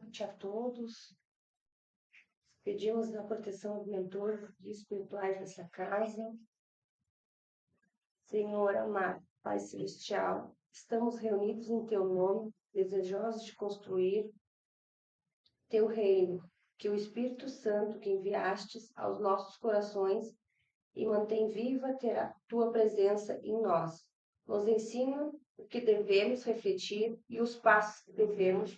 noite a todos. Pedimos a proteção do mentor e espirituais dessa casa. Senhor amado, Pai Celestial, estamos reunidos em Teu nome, desejosos de construir Teu reino, que o Espírito Santo que enviastes aos nossos corações e mantém viva a Tua presença em nós. Nos ensina o que devemos refletir e os passos que devemos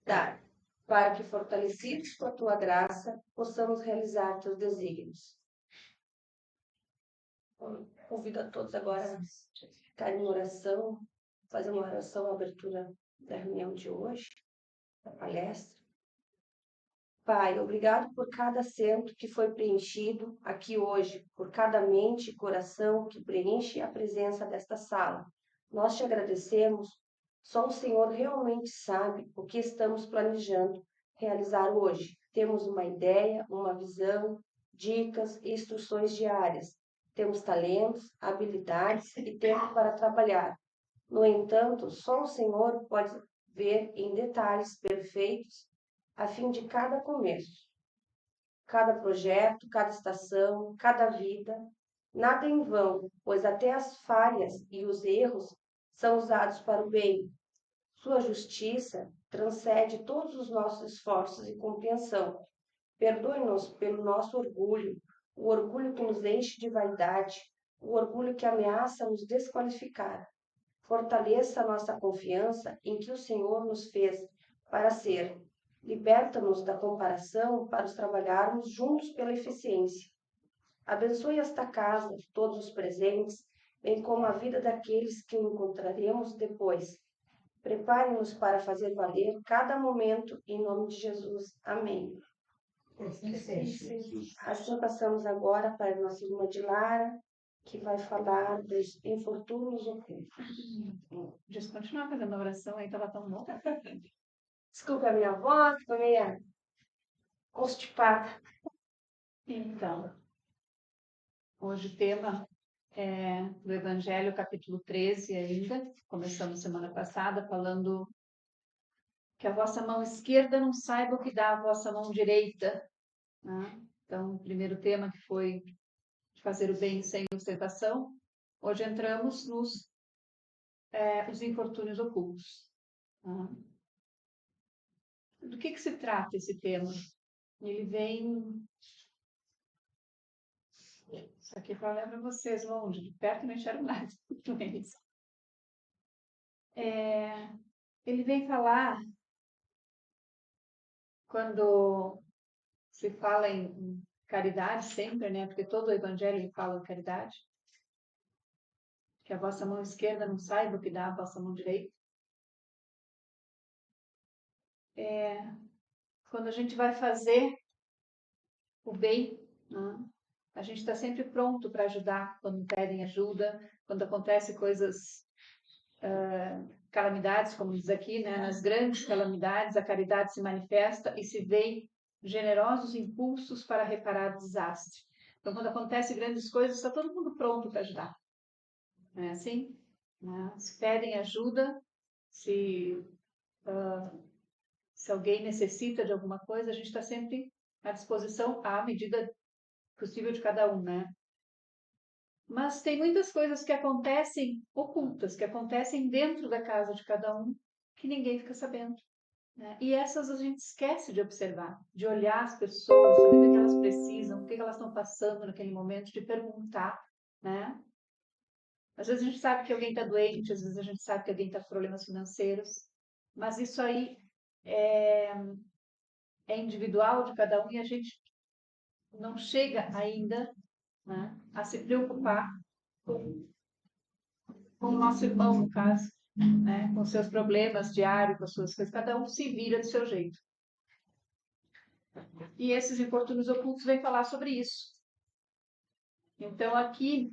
dar, para que, fortalecidos com a Tua graça, possamos realizar Teus desígnios. Convido a todos agora a ficarem em oração, fazer uma oração à abertura da reunião de hoje, da palestra. Pai, obrigado por cada assento que foi preenchido aqui hoje, por cada mente e coração que preenche a presença desta sala. Nós te agradecemos. Só o Senhor realmente sabe o que estamos planejando realizar hoje. Temos uma ideia, uma visão, dicas e instruções diárias. Temos talentos, habilidades e tempo para trabalhar. No entanto, só o Senhor pode ver em detalhes perfeitos a fim de cada começo, cada projeto, cada estação, cada vida. Nada em vão, pois até as falhas e os erros são usados para o bem. Sua justiça transcende todos os nossos esforços e compreensão. Perdoe-nos pelo nosso orgulho, o orgulho que nos enche de vaidade, o orgulho que ameaça nos desqualificar. Fortaleça a nossa confiança em que o Senhor nos fez para ser. Liberta-nos da comparação para os trabalharmos juntos pela eficiência. Abençoe esta casa, todos os presentes, bem como a vida daqueles que o encontraremos depois. Prepare-nos para fazer valer cada momento, em nome de Jesus. Amém. Assim passamos agora para a nossa irmã de Lara, que vai falar dos infortúnios ocultos. Deixa eu continuar fazendo a oração, aí estava tão bom. Desculpa a minha voz, estou meio constipada. Então, hoje o tema é do Evangelho, capítulo 13 ainda. Começamos semana passada falando que a vossa mão esquerda não saiba o que dá a vossa mão direita. Né? Então, o primeiro tema que foi de fazer o bem sem ostentação. Hoje entramos nos os infortúnios ocultos. Né? Do que se trata esse tema? Ele vem... Isso aqui para olhar para vocês longe, de perto não enxergo nada. Ele vem falar, quando se fala em caridade sempre, né? Porque todo o evangelho fala em caridade. Que a vossa mão esquerda não saiba o que dá a vossa mão direita. Quando a gente vai fazer o bem, né? A gente está sempre pronto para ajudar quando pedem ajuda, quando acontecem coisas, calamidades, como diz aqui, né? Nas grandes calamidades, a caridade se manifesta e se vê generosos impulsos para reparar o desastre. Então, quando acontecem grandes coisas, está todo mundo pronto para ajudar. Não é assim? Né? Se pedem ajuda, se alguém necessita de alguma coisa, a gente está sempre à disposição à medida possível de cada um, né? Mas tem muitas coisas que acontecem ocultas, que acontecem dentro da casa de cada um, que ninguém fica sabendo. Né? E essas a gente esquece de observar, de olhar as pessoas, saber o que elas precisam, o que elas estão passando naquele momento, de perguntar, né? Às vezes a gente sabe que alguém está doente, às vezes a gente sabe que alguém está com problemas financeiros, mas isso aí é individual de cada um e a gente não chega ainda, né, a se preocupar com o nosso irmão, no caso, né, com seus problemas diários, com as suas coisas. Cada um se vira do seu jeito. E esses infortúnios ocultos vêm falar sobre isso. Então, aqui,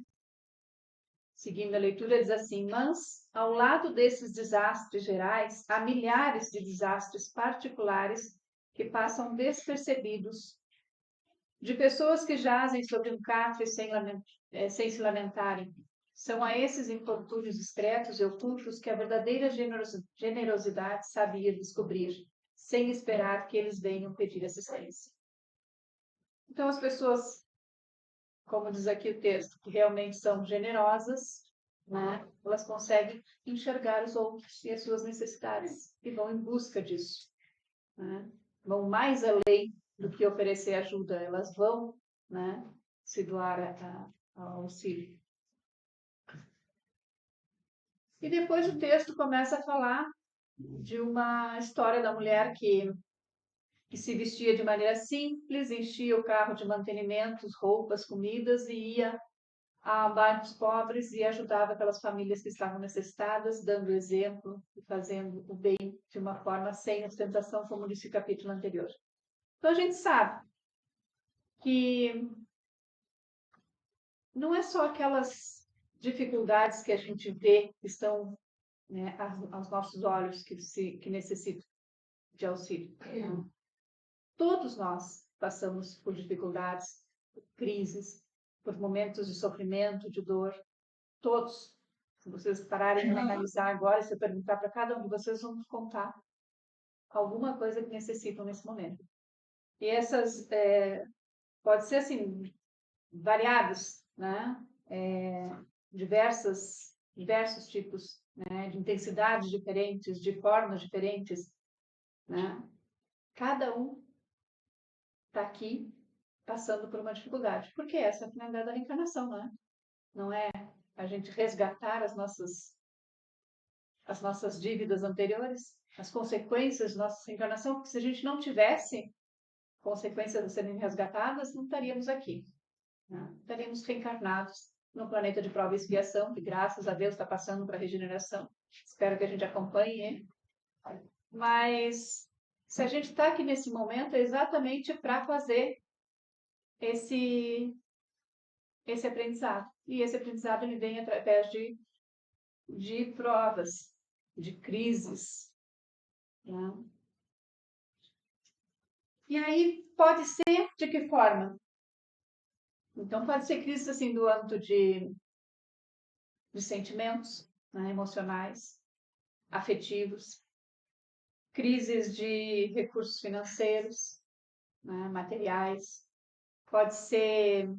seguindo a leitura, diz assim: mas, ao lado desses desastres gerais, há milhares de desastres particulares que passam despercebidos, de pessoas que jazem sobre um catre sem se lamentarem. São a esses infortúnios discretos e ocultos que a verdadeira generosidade sabe ir descobrir. sem esperar que eles venham pedir assistência. Então, as pessoas, como diz aqui o texto, que realmente são generosas, né, elas conseguem enxergar os outros e as suas necessidades e vão em busca disso, né? Vão mais além do que oferecer ajuda, elas vão, né, se doar ao auxílio. E depois o texto começa a falar de uma história da mulher que se vestia de maneira simples, enchia o carro de mantimentos, roupas, comidas e ia a bairros pobres e ajudava aquelas famílias que estavam necessitadas, dando exemplo e fazendo o bem de uma forma sem ostentação, como disse o capítulo anterior. Então a gente sabe que não é só aquelas dificuldades que a gente vê que estão, né, aos nossos olhos que necessitam de auxílio. Todos nós passamos por dificuldades, por crises, por momentos de sofrimento, de dor. Todos. Se vocês pararem para analisar agora, se eu perguntar para cada um de vocês, vamos contar alguma coisa que necessitam nesse momento. E essas, pode ser assim, variados, né? Diversos tipos, né? De intensidades diferentes, de formas diferentes, né? Cada um está aqui passando por uma dificuldade, porque essa é a finalidade da reencarnação, não é? Não é a gente resgatar as nossas dívidas anteriores, as consequências da nossa reencarnação, porque se a gente não tivesse consequências de serem resgatadas, não estaríamos aqui. Né? Estaríamos reencarnados no planeta de prova e expiação, que graças a Deus está passando para a regeneração. Espero que a gente acompanhe. Mas se a gente está aqui nesse momento, é exatamente para fazer esse aprendizado. E esse aprendizado ele vem através de provas, de crises. Né? E aí pode ser de que forma? Então pode ser crises assim do âmbito de sentimentos, né, emocionais, afetivos, crises de recursos financeiros, né, materiais, pode ser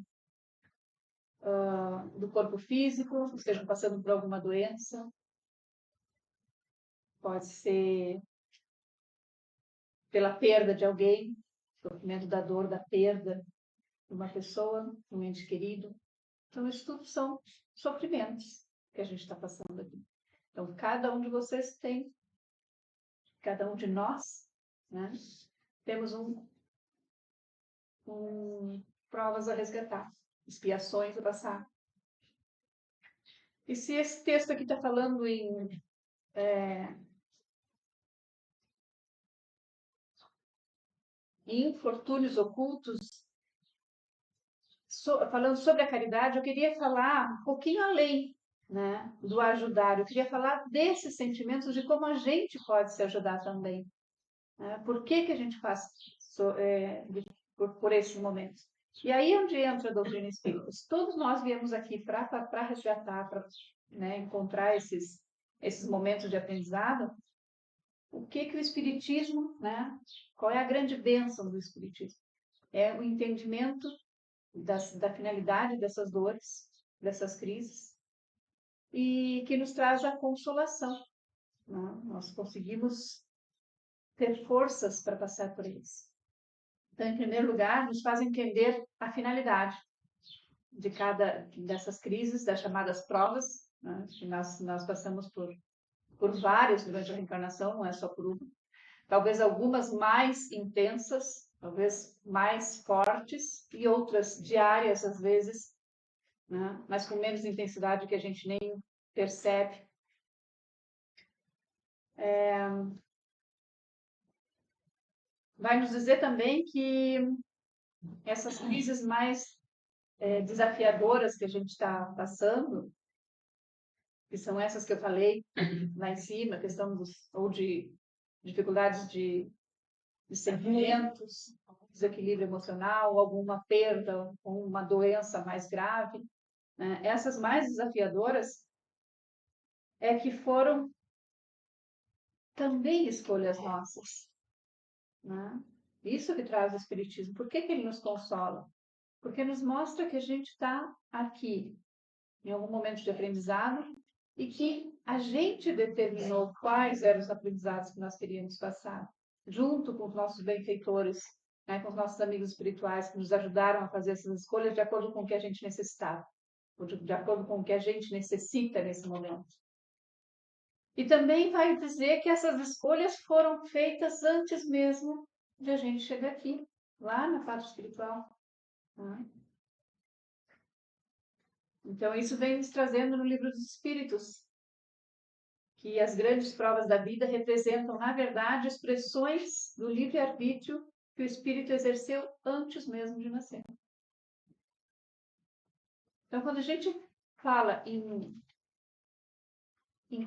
do corpo físico, estejam passando por alguma doença, pode ser pela perda de alguém, sofrimento da dor da perda de uma pessoa, um ente querido. Então, isso tudo são sofrimentos que a gente está passando aqui. Então, cada um de vocês tem, cada um de nós, né, temos provas a resgatar, expiações a passar. E se esse texto aqui está falando em infortúnios ocultos, falando sobre a caridade, eu queria falar um pouquinho além, né, do ajudar. Eu queria falar desses sentimentos, de como a gente pode se ajudar também. Né? Por que a gente passa por esses momentos? E aí é onde entra a doutrina espírita. Todos nós viemos aqui para resgatar, para, né, encontrar esses momentos de aprendizado. O que o Espiritismo, né? Qual é a grande bênção do Espiritismo? É o entendimento da finalidade dessas dores, dessas crises, e que nos traz a consolação. Né? Nós conseguimos ter forças para passar por eles. Então, em primeiro lugar, nos faz entender a finalidade de cada dessas crises, das chamadas provas, né? Que nós passamos por várias durante a reencarnação, não é só por uma. Talvez algumas mais intensas, talvez mais fortes, e outras diárias, às vezes, né? Mas com menos intensidade que a gente nem percebe. Vai nos dizer também que essas crises mais desafiadoras que a gente está passando, que são essas que eu falei lá em cima, questão ou de dificuldades de sentimentos, desequilíbrio emocional, alguma perda, ou uma doença mais grave, né? Essas mais desafiadoras é que foram também escolhas nossas. né? Isso que traz o Espiritismo. Por que que ele nos consola? Porque nos mostra que a gente está aqui em algum momento de aprendizado e que a gente determinou quais eram os aprendizados que nós queríamos passar, junto com os nossos benfeitores, né, com os nossos amigos espirituais que nos ajudaram a fazer essas escolhas de acordo com o que a gente necessitava, ou de acordo com o que a gente necessita nesse momento. E também vai dizer que essas escolhas foram feitas antes mesmo de a gente chegar aqui, lá na parte espiritual. Né? Então, isso vem nos trazendo no Livro dos Espíritos, que as grandes provas da vida representam, na verdade, expressões do livre-arbítrio que o espírito exerceu antes mesmo de nascer. Então, quando a gente fala em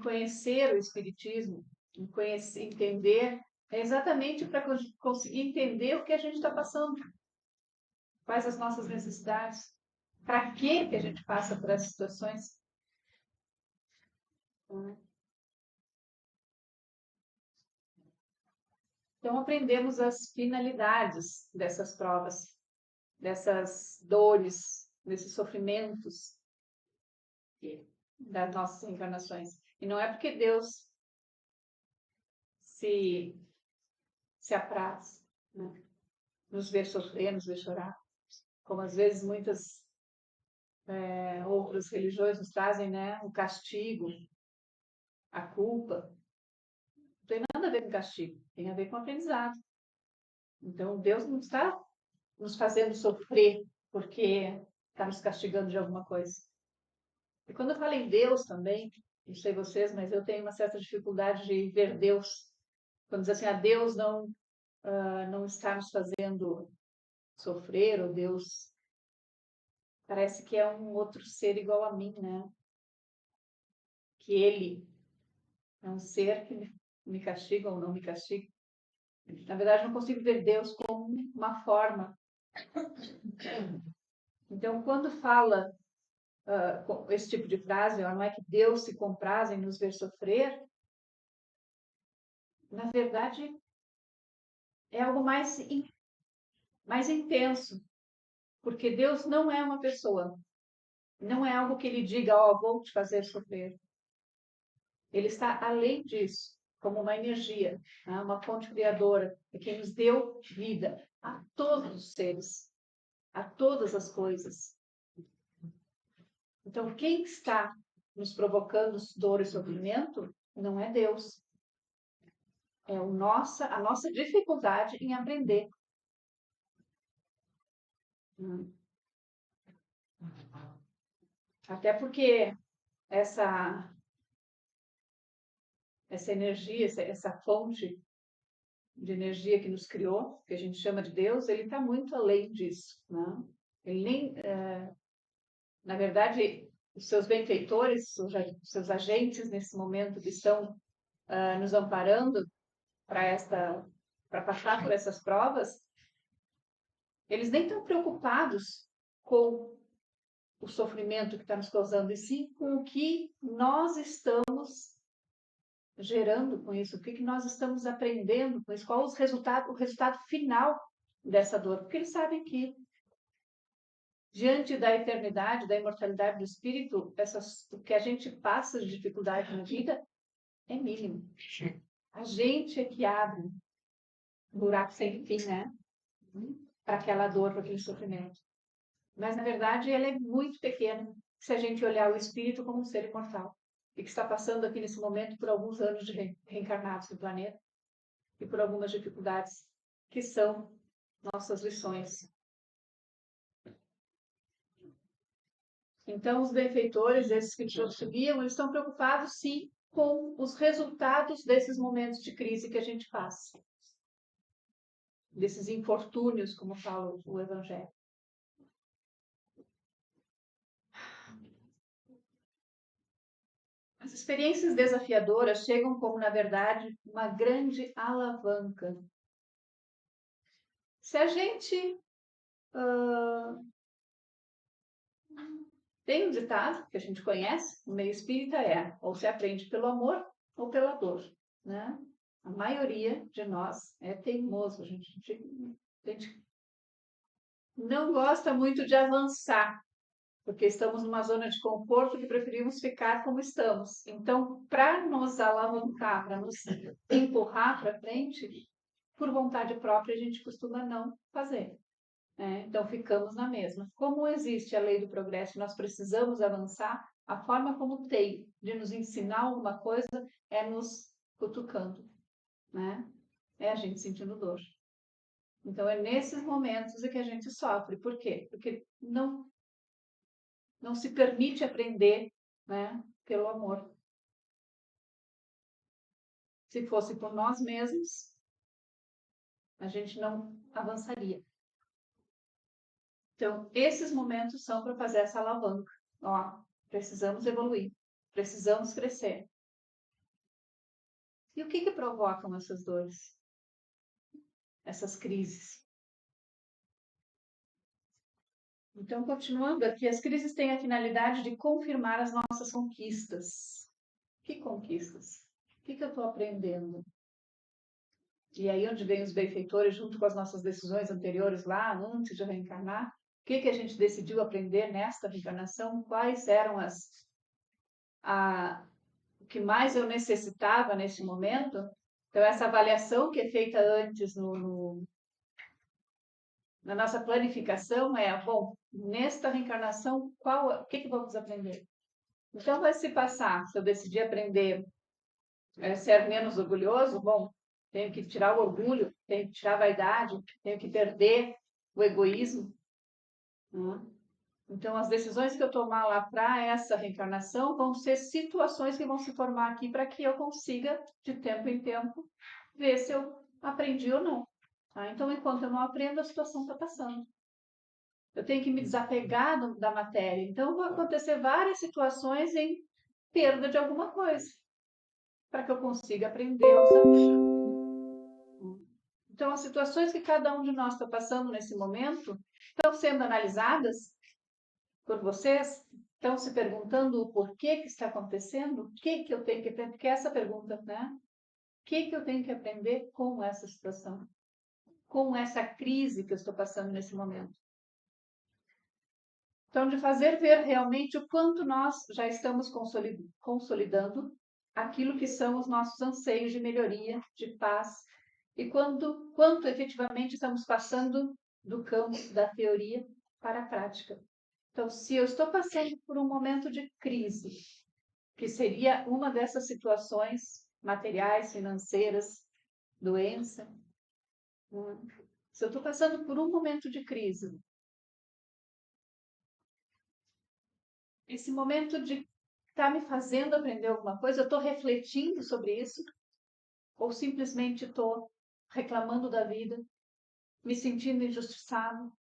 conhecer o espiritismo, em conhecer, entender, é exatamente para conseguir entender o que a gente está passando, quais as nossas necessidades, para que a gente passa por essas situações. Então, aprendemos as finalidades dessas provas, dessas dores, desses sofrimentos das nossas encarnações. E não é porque Deus se apraz, né? Nos ver sofrer, nos ver chorar, como às vezes muitas outras religiões nos trazem, né? O castigo, a culpa. Não tem nada a ver com castigo, tem a ver com aprendizado. Então, Deus não está nos fazendo sofrer porque está nos castigando de alguma coisa. E quando eu falo em Deus também, não sei vocês, mas eu tenho uma certa dificuldade de ver Deus. Quando diz assim, Deus não está nos fazendo sofrer, ou Deus parece que é um outro ser igual a mim, né? Que Ele é um ser que me castiga ou não me castiga. Na verdade, não consigo ver Deus como uma forma. Então, quando fala esse tipo de frase, não é que Deus se compraz em nos ver sofrer, na verdade, é algo mais intenso, porque Deus não é uma pessoa, não é algo que ele diga, vou te fazer sofrer. Ele está além disso, como uma energia, né? Uma fonte criadora, é quem nos deu vida a todos os seres, a todas as coisas. Então, quem está nos provocando dor e sofrimento não é Deus. É a nossa dificuldade em aprender. Até porque essa energia, essa fonte de energia que nos criou, que a gente chama de Deus, ele está muito além disso. Né? Ele nem, na verdade, os seus benfeitores, os seus agentes nesse momento que estão nos amparando para passar por essas provas, eles nem estão preocupados com o sofrimento que está nos causando, e sim com o que nós estamos gerando com isso, o que nós estamos aprendendo com isso, qual o resultado final dessa dor, porque eles sabem que diante da eternidade, da imortalidade do espírito, o que a gente passa de dificuldade na vida é mínimo. A gente é que abre um buraco sem fim, né? Para aquela dor, para aquele sofrimento. Mas, na verdade, ela é muito pequena se a gente olhar o espírito como um ser imortal e que está passando aqui nesse momento por alguns anos de reencarnados no planeta e por algumas dificuldades que são nossas lições. Então, os benfeitores, esses que te auxiliam, eles estão preocupados, sim, com os resultados desses momentos de crise que a gente passa. Desses infortúnios, como fala o Evangelho. As experiências desafiadoras chegam como, na verdade, uma grande alavanca. Se a gente tem um ditado que a gente conhece, no meio espírita ou se aprende pelo amor ou pela dor, né? A maioria de nós é teimoso, a gente não gosta muito de avançar, porque estamos numa zona de conforto que preferimos ficar como estamos. Então, para nos alavancar, para nos empurrar para frente, por vontade própria, a gente costuma não fazer. Né? Então, ficamos na mesma. Como existe a lei do progresso, nós precisamos avançar, a forma como tem de nos ensinar alguma coisa é nos cutucando, né? É a gente sentindo dor. Então, é nesses momentos que a gente sofre. Por quê? Porque não se permite aprender, né, pelo amor. Se fosse por nós mesmos, a gente não avançaria. Então, esses momentos são para fazer essa alavanca. Ó, precisamos evoluir, precisamos crescer. E o que provocam essas dores? Essas crises? Então, continuando aqui, as crises têm a finalidade de confirmar as nossas conquistas. Que conquistas? O que eu estou aprendendo? E aí onde vem os benfeitores, junto com as nossas decisões anteriores lá, antes de reencarnar, o que a gente decidiu aprender nesta reencarnação? Quais eram o que mais eu necessitava nesse momento? Então, essa avaliação que é feita antes na nossa planificação é, bom, nesta reencarnação, o que vamos aprender? Então, vai se passar, se eu decidir aprender a ser menos orgulhoso, bom, tenho que tirar o orgulho, tenho que tirar a vaidade, tenho que perder o egoísmo. Né? Então, as decisões que eu tomar lá para essa reencarnação vão ser situações que vão se formar aqui para que eu consiga, de tempo em tempo, ver se eu aprendi ou não. Tá? Então, enquanto eu não aprendo, a situação está passando. Eu tenho que me desapegar da matéria. Então, vão acontecer várias situações em perda de alguma coisa, para que eu consiga aprender usando. Então, as situações que cada um de nós está passando nesse momento estão sendo analisadas por vocês, estão se perguntando o porquê que está acontecendo, o que eu tenho que aprender, porque essa pergunta, né? O que eu tenho que aprender com essa situação, com essa crise que eu estou passando nesse momento. Então, de fazer ver realmente o quanto nós já estamos consolidando aquilo que são os nossos anseios de melhoria, de paz, e quanto efetivamente estamos passando do campo da teoria para a prática. Então, se eu estou passando por um momento de crise, que seria uma dessas situações materiais, financeiras, doença, né? Se eu estou passando por um momento de crise, esse momento de estar me fazendo aprender alguma coisa, eu estou refletindo sobre isso, ou simplesmente estou reclamando da vida, me sentindo injustiçado,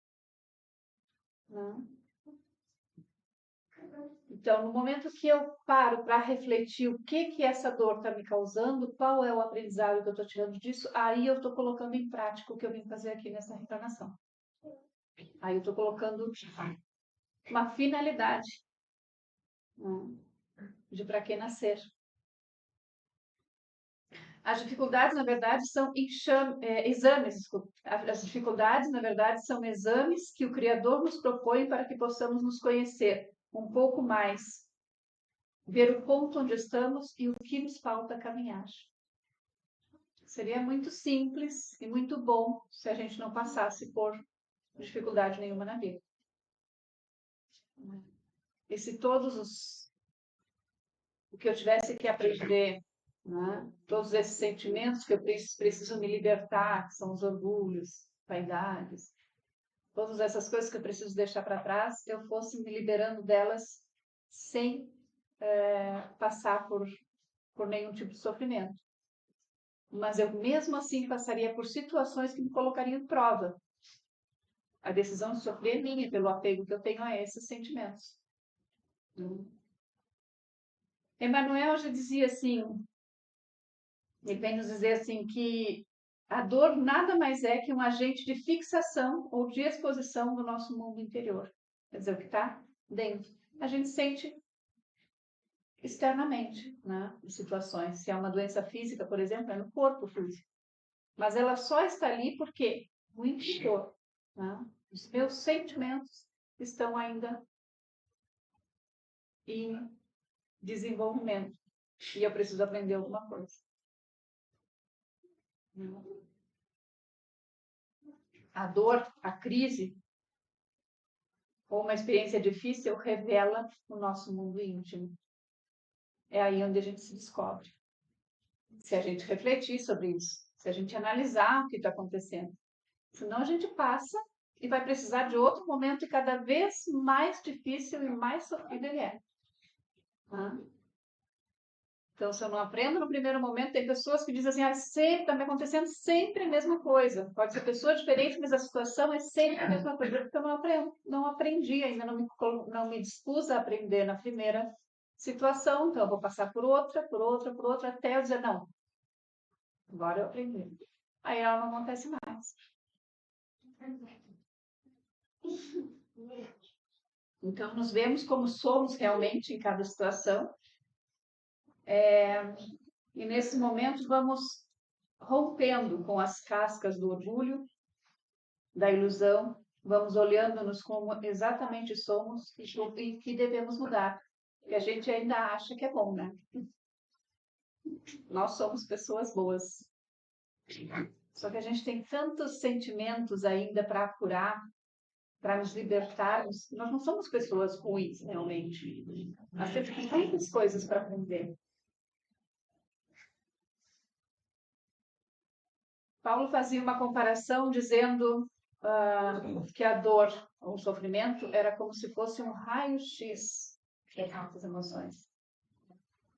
né? Então, no momento que eu paro para refletir o que essa dor está me causando, qual é o aprendizado que eu estou tirando disso, aí eu estou colocando em prática o que eu vim fazer aqui nessa reencarnação. Aí eu estou colocando uma finalidade, né, de para que nascer. As dificuldades, na verdade, são exames. Desculpa. As dificuldades, na verdade, são exames que o Criador nos propõe para que possamos nos conhecer um pouco mais, ver o ponto onde estamos e o que nos falta caminhar. Seria muito simples e muito bom se a gente não passasse por dificuldade nenhuma na vida. E se o que eu tivesse que aprender, né, todos esses sentimentos que eu preciso me libertar, que são os orgulhos, vaidades, todas essas coisas que eu preciso deixar para trás, eu fosse me liberando delas sem passar por nenhum tipo de sofrimento. Mas eu mesmo assim passaria por situações que me colocariam em prova. A decisão de sofrer é minha, pelo apego que eu tenho a esses sentimentos. Emmanuel já dizia assim, ele vem nos dizer assim, que a dor nada mais é que um agente de fixação ou de exposição do nosso mundo interior. Quer dizer, o que está dentro. A gente sente externamente, né? Em situações. Se é uma doença física, por exemplo, é no corpo físico. Mas ela só está ali porque o interior, né? Os meus sentimentos estão ainda em desenvolvimento. E eu preciso aprender alguma coisa. A dor, a crise, ou uma experiência difícil, revela o nosso mundo íntimo. É aí onde a gente se descobre. Se a gente refletir sobre isso, se a gente analisar o que está acontecendo. Senão a gente passa e vai precisar de outro momento e cada vez mais difícil e mais sofrido ele é. Então, se eu não aprendo no primeiro momento, tem pessoas que dizem assim, sempre está me acontecendo sempre a mesma coisa. Pode ser pessoa diferente, mas a situação é sempre a mesma coisa. Porque eu não aprendi ainda, não me dispus a aprender na primeira situação. Então, eu vou passar por outra, até eu dizer, não, agora eu aprendi. Aí ela não acontece mais. Então, nos vemos como somos realmente em cada situação. E nesse momento vamos rompendo com as cascas do orgulho, da ilusão, vamos olhando-nos como exatamente somos e que devemos mudar. Que a gente ainda acha que é bom, né? Nós somos pessoas boas. Só que a gente tem tantos sentimentos ainda para curar, para nos libertarmos. Nós não somos pessoas ruins, realmente. Nós temos muitas coisas para aprender. Paulo fazia uma comparação dizendo que a dor, o sofrimento, era como se fosse um raio-x das nossas emoções.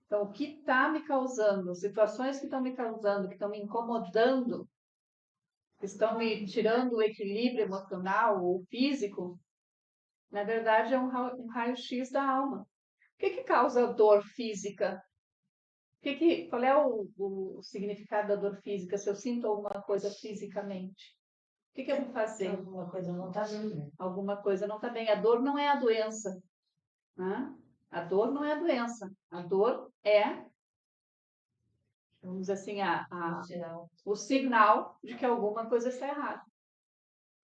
Então, o que está me causando, situações que estão me causando, que estão me incomodando, que estão me tirando o equilíbrio emocional ou físico, na verdade é um raio-x da alma. O que causa dor física? Qual é o significado da dor física se eu sinto alguma coisa fisicamente? O que eu vou fazer? Alguma coisa não está bem. Alguma coisa não está bem. A dor não é a doença. Né? A dor não é a doença. A dor é, vamos dizer assim, o sinal de que alguma coisa está errada.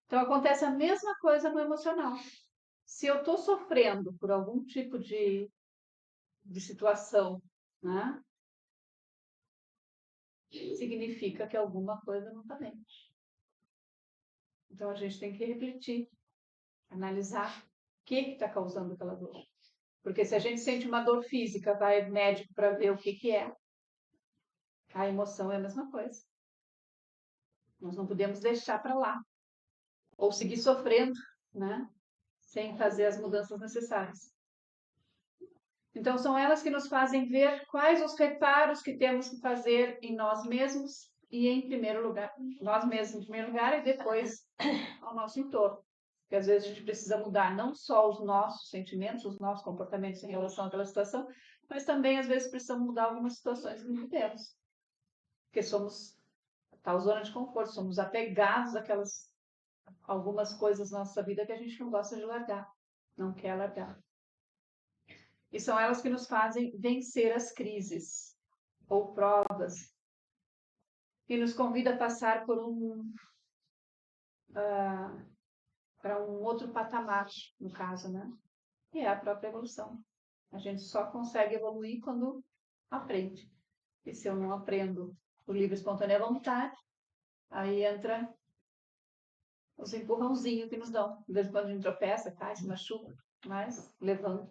Então, acontece a mesma coisa no emocional. Se eu estou sofrendo por algum tipo de situação, né? Significa que alguma coisa não está bem. Então, a gente tem que refletir, analisar o que está causando aquela dor. Porque se a gente sente uma dor física, vai ao médico para ver o que é. A emoção é a mesma coisa. Nós não podemos deixar para lá. Ou seguir sofrendo, né? Sem fazer as mudanças necessárias. Então, são elas que nos fazem ver quais os reparos que temos que fazer em nós mesmos e, em primeiro lugar, nós mesmos em primeiro lugar e depois ao nosso entorno. Porque às vezes a gente precisa mudar não só os nossos sentimentos, os nossos comportamentos em relação àquela situação, mas também às vezes precisamos mudar algumas situações que não temos. Porque somos tal zona de conforto, somos apegados àquelas algumas coisas na nossa vida que a gente não gosta de largar, não quer largar. E são elas que nos fazem vencer as crises ou provas e nos convida a passar por para um outro patamar, no caso, né? E é a própria evolução. A gente só consegue evoluir quando aprende. E se eu não aprendo por livre e espontânea vontade, aí entra os empurrãozinhos que nos dão. De vez em quando a gente tropeça, cai, se machuca, mas levanta,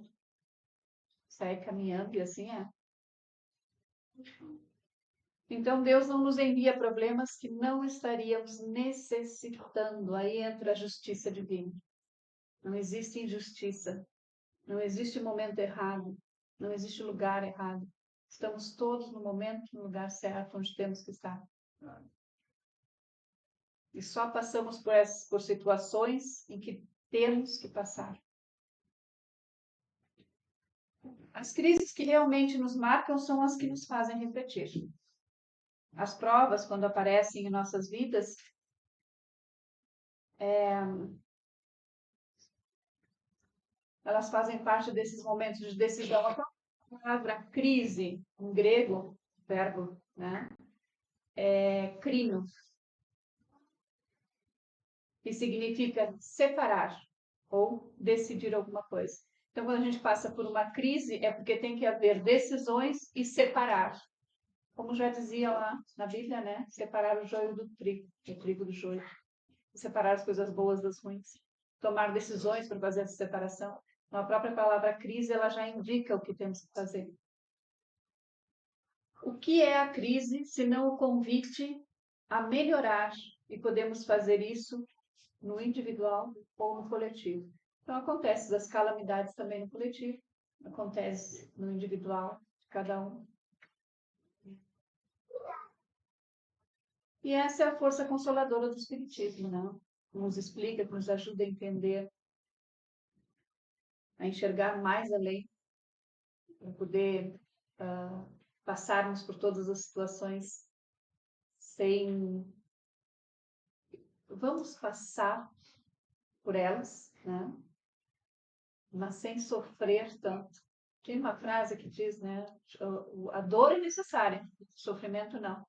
sai caminhando e assim é. Então, Deus não nos envia problemas que não estaríamos necessitando. Aí entra a justiça divina. Não existe injustiça. Não existe momento errado. Não existe lugar errado. Estamos todos no momento, no lugar certo, onde temos que estar. E só passamos por situações em que temos que passar. As crises que realmente nos marcam são as que nos fazem refletir. As provas, quando aparecem em nossas vidas, elas fazem parte desses momentos de decisão A palavra crise, em grego, verbo, né? É crino, que significa separar ou decidir alguma coisa. Então, quando a gente passa por uma crise, é porque tem que haver decisões e separar. Como já dizia lá na Bíblia, né? Separar o joio do trigo, o trigo do joio. Separar as coisas boas das ruins. Tomar decisões para fazer essa separação. Então, a própria palavra crise, ela já indica o que temos que fazer. O que é a crise, se não o convite a melhorar? E podemos fazer isso no individual ou no coletivo. Então, acontece das calamidades também no coletivo, acontece no individual, cada um. E essa é a força consoladora do Espiritismo, né? Nos explica, nos ajuda a entender, a enxergar mais além, para poder passarmos por todas as situações sem... Vamos passar por elas, né? Mas sem sofrer tanto. Tem uma frase que diz, né? A dor é necessária, o sofrimento não.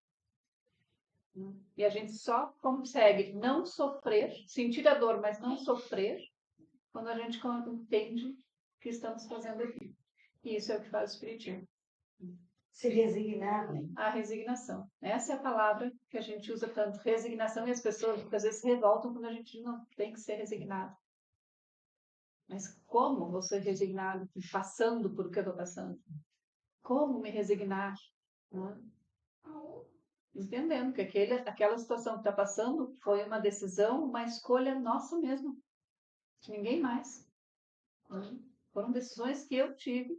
E a gente só consegue não sofrer, sentir a dor, mas não sofrer, quando a gente entende o que estamos fazendo aqui. E isso é o que faz o Espiritismo. Se resignar, né? A resignação. Essa é a palavra que a gente usa tanto, resignação, e as pessoas muitas vezes se revoltam quando a gente não tem que ser resignado. Mas como vou ser resignado passando por o que eu estou passando? Como me resignar? Né? Entendendo que aquela situação que está passando foi uma decisão, uma escolha nossa mesmo, de ninguém mais. Foram decisões que eu tive,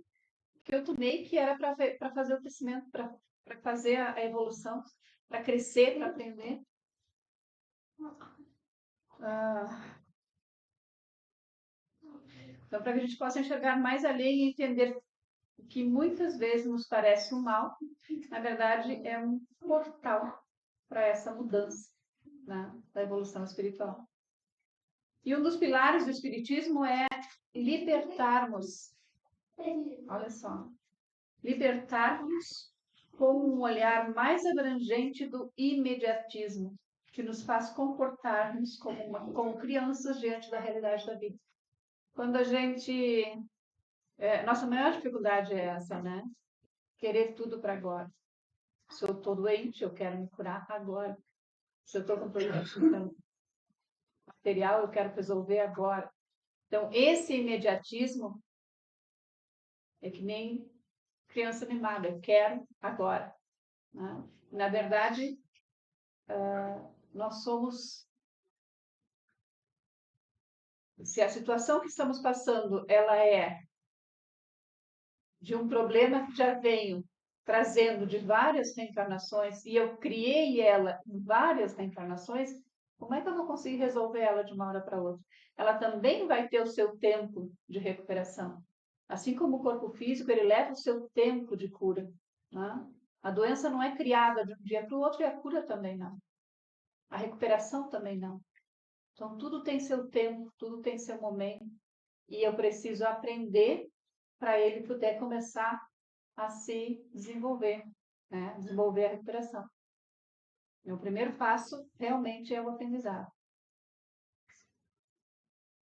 que eu tomei, que era para fazer o crescimento, para fazer a evolução, para crescer, para aprender. Então, para que a gente possa enxergar mais além e entender que muitas vezes nos parece um mal, na verdade é um portal para essa mudança, né, da evolução espiritual. E um dos pilares do Espiritismo é libertarmos, olha só, libertarmos com um olhar mais abrangente do imediatismo, que nos faz comportarmos como crianças diante da realidade da vida. Quando a gente... nossa maior dificuldade é essa, né? Querer tudo para agora. Se eu estou doente, eu quero me curar agora. Se eu estou com problema material, eu quero resolver agora. Então, esse imediatismo é que nem criança mimada, eu quero agora. Né? Na verdade, nós somos... Se a situação que estamos passando, ela é de um problema que já venho trazendo de várias reencarnações, e eu criei ela em várias reencarnações, como é que eu vou conseguir resolver ela de uma hora para outra? Ela também vai ter o seu tempo de recuperação. Assim como o corpo físico, ele leva o seu tempo de cura. Né? A doença não é criada de um dia para o outro, e a cura também não. A recuperação também não. Então, tudo tem seu tempo, tudo tem seu momento, e eu preciso aprender para ele poder começar a se desenvolver, né? Desenvolver a recuperação. O primeiro passo realmente é o aprendizado.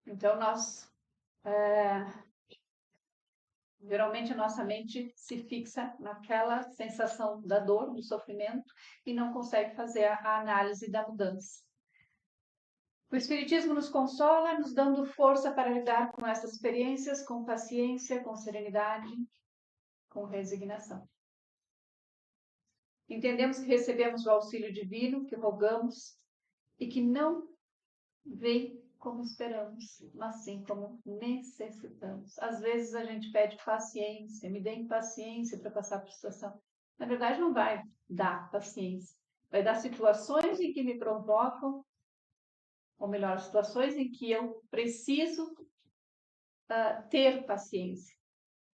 Então, geralmente a nossa mente se fixa naquela sensação da dor, do sofrimento, e não consegue fazer a análise da mudança. O Espiritismo nos consola, nos dando força para lidar com essas experiências, com paciência, com serenidade, com resignação. Entendemos que recebemos o auxílio divino, que rogamos, e que não vem como esperamos, mas sim como necessitamos. Às vezes a gente pede paciência, me dê paciência para passar por situação. Na verdade, não vai dar paciência. Vai dar situações em que me provocam, ou melhor, situações em que eu preciso ter paciência.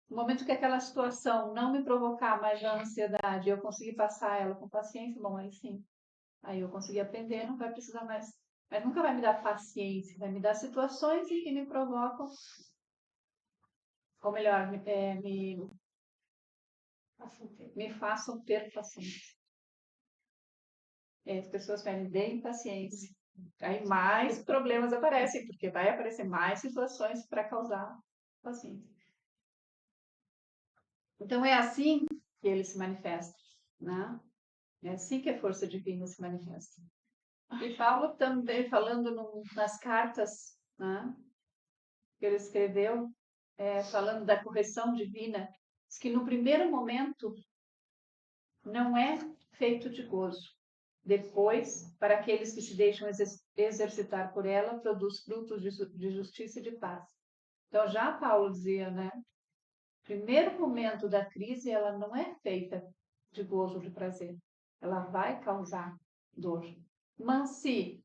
No momento que aquela situação não me provocar mais a ansiedade, eu conseguir passar ela com paciência, bom, aí sim. Aí eu consegui aprender, não vai precisar mais. Mas nunca vai me dar paciência, vai me dar situações em que me provocam, ou melhor, Me façam ter paciência. E aí as pessoas pedem, deem paciência. Aí mais problemas aparecem, porque vai aparecer mais situações para causar paciência. Então é assim que ele se manifesta, né? É assim que a força divina se manifesta. E Paulo também, falando nas cartas, né, que ele escreveu, falando da correção divina, diz que no primeiro momento não é feito de gozo. Depois, para aqueles que se deixam exercitar por ela, produz frutos de justiça e de paz. Então, já Paulo dizia, né? Primeiro momento da crise, ela não é feita de gozo, de prazer. Ela vai causar dor. Mas se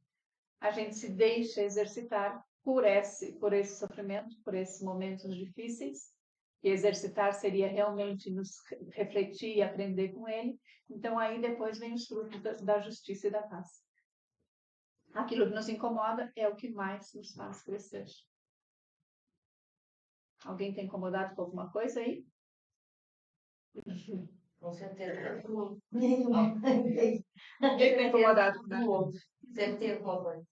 a gente se deixa exercitar por esse sofrimento, por esses momentos difíceis, e exercitar seria realmente nos refletir e aprender com ele, então aí depois vem os frutos da justiça e da paz. Aquilo que nos incomoda é o que mais nos faz crescer. Alguém está incomodado com alguma coisa aí? Com certeza. Ninguém está incomodado com nada. Certeza, mamãe.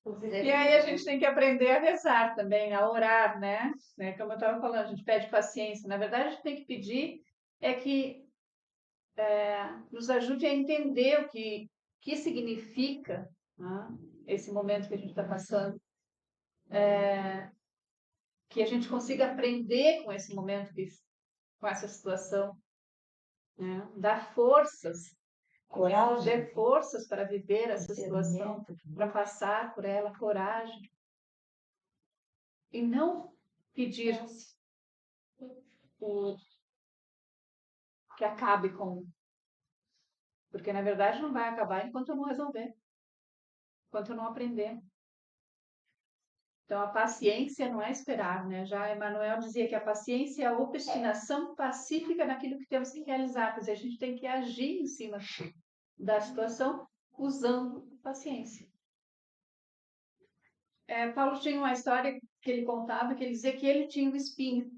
E aí a gente tem que aprender a rezar também, a orar, né? Como eu estava falando, a gente pede paciência. Na verdade, a gente tem que pedir que nos ajude a entender o que significa, né, esse momento que a gente está passando. Que a gente consiga aprender com esse momento, com essa situação. Né? Dar forças. Coragem. Dar forças para viver essa situação, para passar por ela, coragem. E não pedir que acabe com. Porque, na verdade, não vai acabar enquanto eu não resolver. Enquanto eu não aprender. Então, a paciência não é esperar, né? Já Emmanuel dizia que a paciência é a obstinação pacífica naquilo que temos que realizar. Quer dizer, a gente tem que agir em cima da situação usando paciência. Paulo tinha uma história que ele contava, que ele dizia que ele tinha um espinho.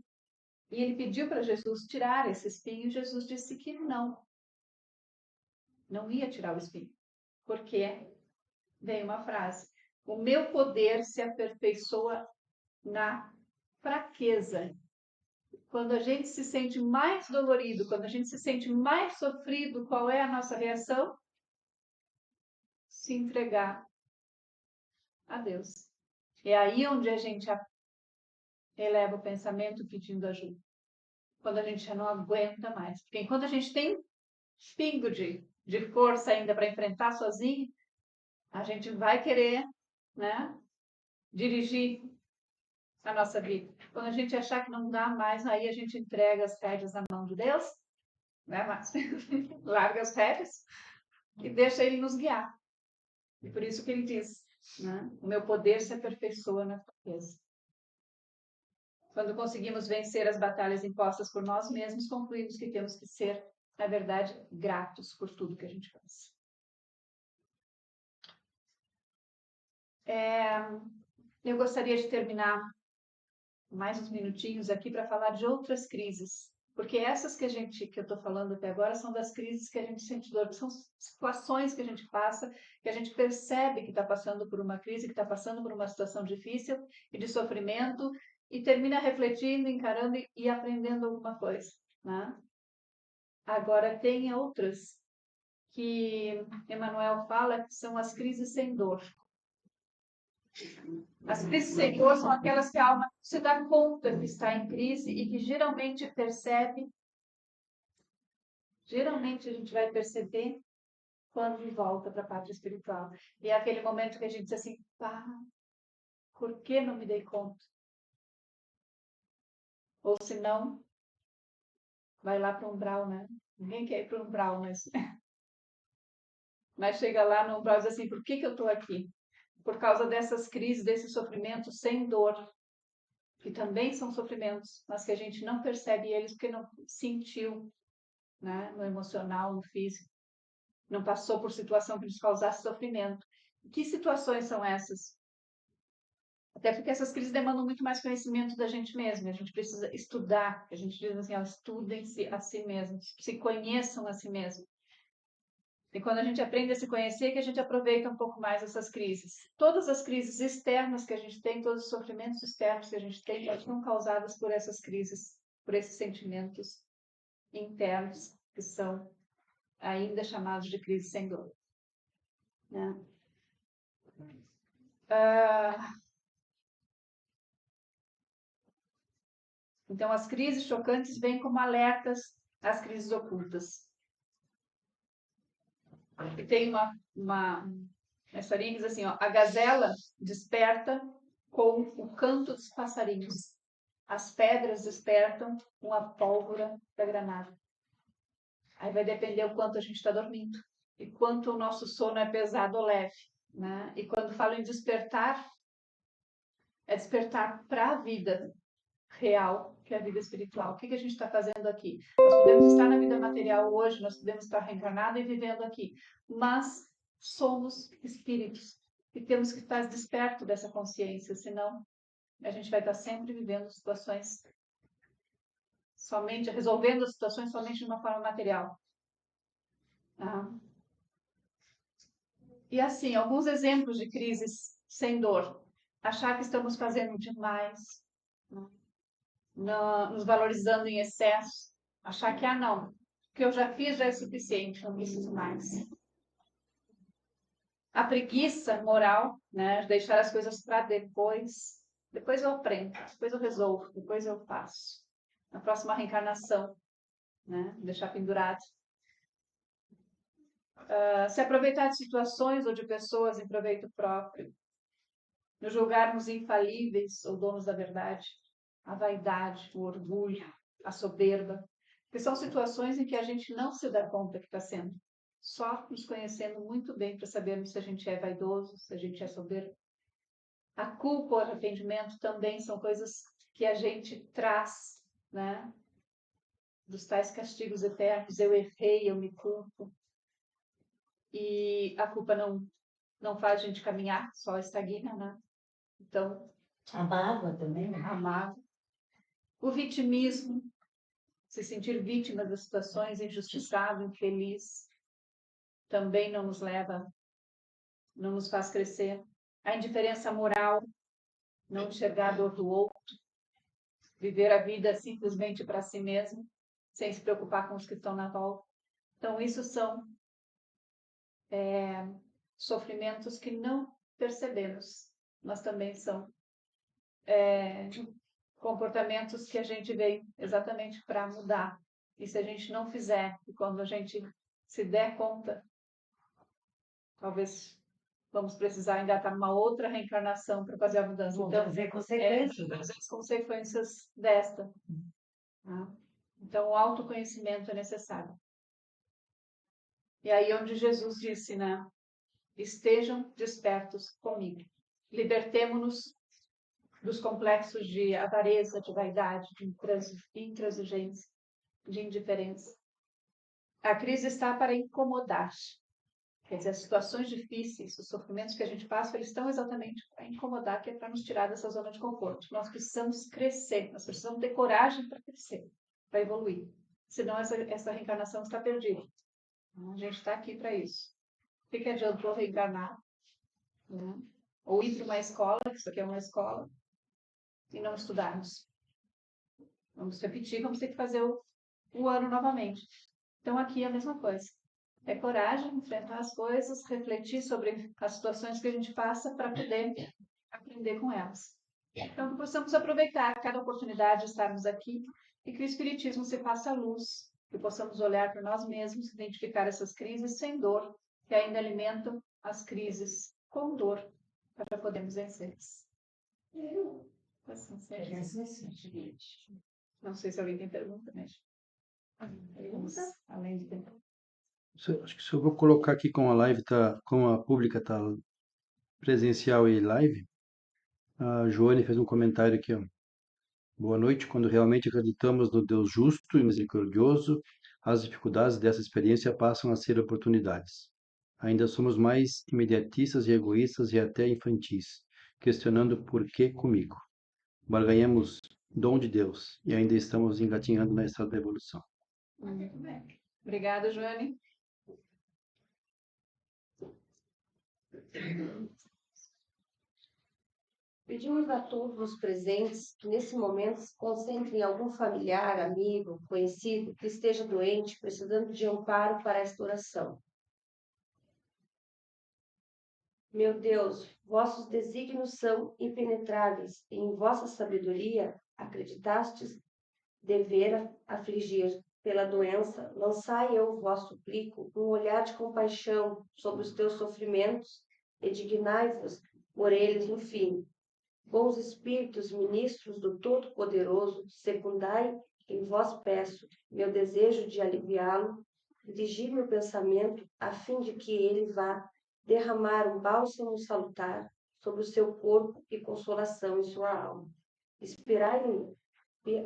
E ele pediu para Jesus tirar esse espinho, e Jesus disse que não. Não ia tirar o espinho. Porque veio uma frase: o meu poder se aperfeiçoa na fraqueza. Quando a gente se sente mais dolorido, quando a gente se sente mais sofrido, qual é a nossa reação? Se entregar a Deus. É aí onde a gente eleva o pensamento pedindo ajuda. Quando a gente já não aguenta mais. Porque enquanto a gente tem pingo de força ainda para enfrentar sozinho, a gente vai querer, né, dirigir a nossa vida. Quando a gente achar que não dá mais, aí a gente entrega as rédeas na mão de Deus, né, Márcio? Larga as rédeas e deixa ele nos guiar. E por isso que ele diz, né, o meu poder se aperfeiçoa na fraqueza. Quando conseguimos vencer as batalhas impostas por nós mesmos, concluímos que temos que ser, na verdade, gratos por tudo que a gente faz. Eu gostaria de terminar mais uns minutinhos aqui para falar de outras crises, porque essas que eu estou falando até agora são das crises que a gente sente dor, que são situações que a gente passa, que a gente percebe que está passando por uma crise, que está passando por uma situação difícil e de sofrimento, e termina refletindo, encarando e aprendendo alguma coisa, né? Agora tem outras que Emmanuel fala que são as crises sem dor. As crises sem dor são aquelas que a alma se dá conta que está em crise e que geralmente percebe. Geralmente a gente vai perceber quando volta para a pátria espiritual. E é aquele momento que a gente diz assim, pá, por que não me dei conta? Ou se não, vai lá para o umbral, né? Ninguém quer ir para o umbral, mas chega lá no umbral e diz assim, por que eu estou aqui? Por causa dessas crises, desse sofrimento sem dor, que também são sofrimentos, mas que a gente não percebe eles porque não sentiu, né, no emocional, no físico. Não passou por situação que nos causasse sofrimento. Que situações são essas? Até porque essas crises demandam muito mais conhecimento da gente mesmo. A gente precisa estudar. A gente diz assim, ó, estudem-se a si mesmos, se conheçam a si mesmos. E quando a gente aprende a se conhecer, que a gente aproveita um pouco mais essas crises. Todas as crises externas que a gente tem, todos os sofrimentos externos que a gente tem, elas são causadas por essas crises, por esses sentimentos internos que são ainda chamados de crise sem dor. Né? Então, as crises chocantes vêm como alertas às crises ocultas. E tem uma historinha que diz assim, ó, a gazela desperta com o canto dos passarinhos. As pedras despertam com a pólvora da granada. Aí vai depender o quanto a gente está dormindo e quanto o nosso sono é pesado ou leve. Né? E quando falo em despertar, é despertar para a vida real, que é a vida espiritual. O que a gente está fazendo aqui? Nós podemos estar na vida material hoje, nós podemos estar reencarnado e vivendo aqui, mas somos espíritos e temos que estar desperto dessa consciência, senão a gente vai estar sempre vivendo situações somente, resolvendo as situações somente de uma forma material. Ah. E assim, alguns exemplos de crises sem dor. Achar que estamos fazendo demais, nos valorizando em excesso. Achar que, não, o que eu já fiz já é suficiente, não preciso mais. A preguiça moral, né, de deixar as coisas para depois. Depois eu aprendo, depois eu resolvo, depois eu faço. Na próxima reencarnação, né, deixar pendurado. Se aproveitar de situações ou de pessoas em proveito próprio. Nos julgarmos infalíveis ou donos da verdade. A vaidade, o orgulho, a soberba. Porque são situações em que a gente não se dá conta que está sendo. Só nos conhecendo muito bem para sabermos se a gente é vaidoso, se a gente é soberbo. A culpa, o arrependimento também são coisas que a gente traz, né? Dos tais castigos eternos. Eu errei, eu me culpo. E a culpa não faz a gente caminhar, só estagna, né? Então, a mágoa também, né? a mágoa. O vitimismo, se sentir vítima das situações, injustiçado, infeliz, também não nos leva, não nos faz crescer. A indiferença moral, não enxergar a dor do outro, viver a vida simplesmente para si mesmo, sem se preocupar com os que estão na volta. Então, isso são sofrimentos que não percebemos, mas também são comportamentos que a gente veio exatamente para mudar. E se a gente não fizer, e quando a gente se der conta, talvez vamos precisar ainda estar numa outra reencarnação para fazer a mudança. Vão Então, trazer consequências. as consequências desta. Tá? Então, o autoconhecimento é necessário. E aí onde Jesus disse, né? Estejam despertos comigo. Libertemo-nos dos complexos de avareza, de vaidade, de intransigência, de indiferença. A crise está para incomodar. Quer dizer, as situações difíceis, os sofrimentos que a gente passa, eles estão exatamente para incomodar, que é para nos tirar dessa zona de conforto. Nós precisamos crescer, nós precisamos ter coragem para crescer, para evoluir. Senão essa reencarnação está perdida. A gente está aqui para isso. O que adiantou reencarnar? Né? Ou ir para uma escola, que isso aqui é uma escola, e não estudarmos. Vamos repetir, vamos ter que fazer o ano novamente. Então, aqui é a mesma coisa. É coragem, enfrentar as coisas, refletir sobre as situações que a gente passa para poder aprender com elas. Então, que possamos aproveitar cada oportunidade de estarmos aqui e que o Espiritismo se faça luz, que possamos olhar para nós mesmos, identificar essas crises sem dor, que ainda alimentam as crises com dor, para podermos vencê-las. Assim seja. Não sei se alguém tem pergunta, mas... Além de tempo. Acho que se eu vou colocar aqui como a live tá, como a pública tá presencial e live, a Joane fez um comentário aqui, ó. Boa noite. Quando realmente acreditamos no Deus justo e misericordioso, as dificuldades dessa experiência passam a ser oportunidades. Ainda somos mais imediatistas e egoístas e até infantis. questionando por que comigo. Barganhamos dom de Deus e ainda estamos engatinhando na estrada da evolução. Muito bem. Obrigada, Joane. Pedimos a todos os presentes que nesse momento se concentrem em algum familiar, amigo, conhecido que esteja doente, precisando de amparo para esta oração. Meu Deus, vossos desígnios são impenetráveis e em vossa sabedoria acreditastes dever afligir pela doença, lançai, eu vos suplico, um olhar de compaixão sobre os teus sofrimentos e dignai-vos por eles no fim. Bons espíritos, ministros do Todo-Poderoso, secundai em vós peço meu desejo de aliviá-lo, dirigi meu pensamento a fim de que ele vá derramar um bálsamo salutar sobre o seu corpo e consolação em sua alma. Esperai-me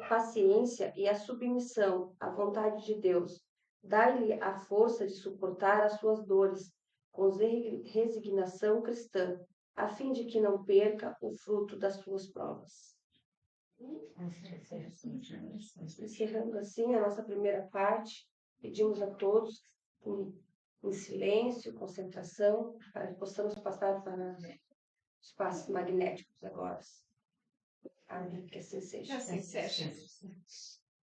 paciência e a submissão à vontade de Deus. Dai-lhe a força de suportar as suas dores com resignação cristã, a fim de que não perca o fruto das suas provas. Encerrando assim a nossa primeira parte, pedimos a todos em silêncio, concentração, para que possamos passar para os passos magnéticos agora. Amém. Que assim seja. Assim seja.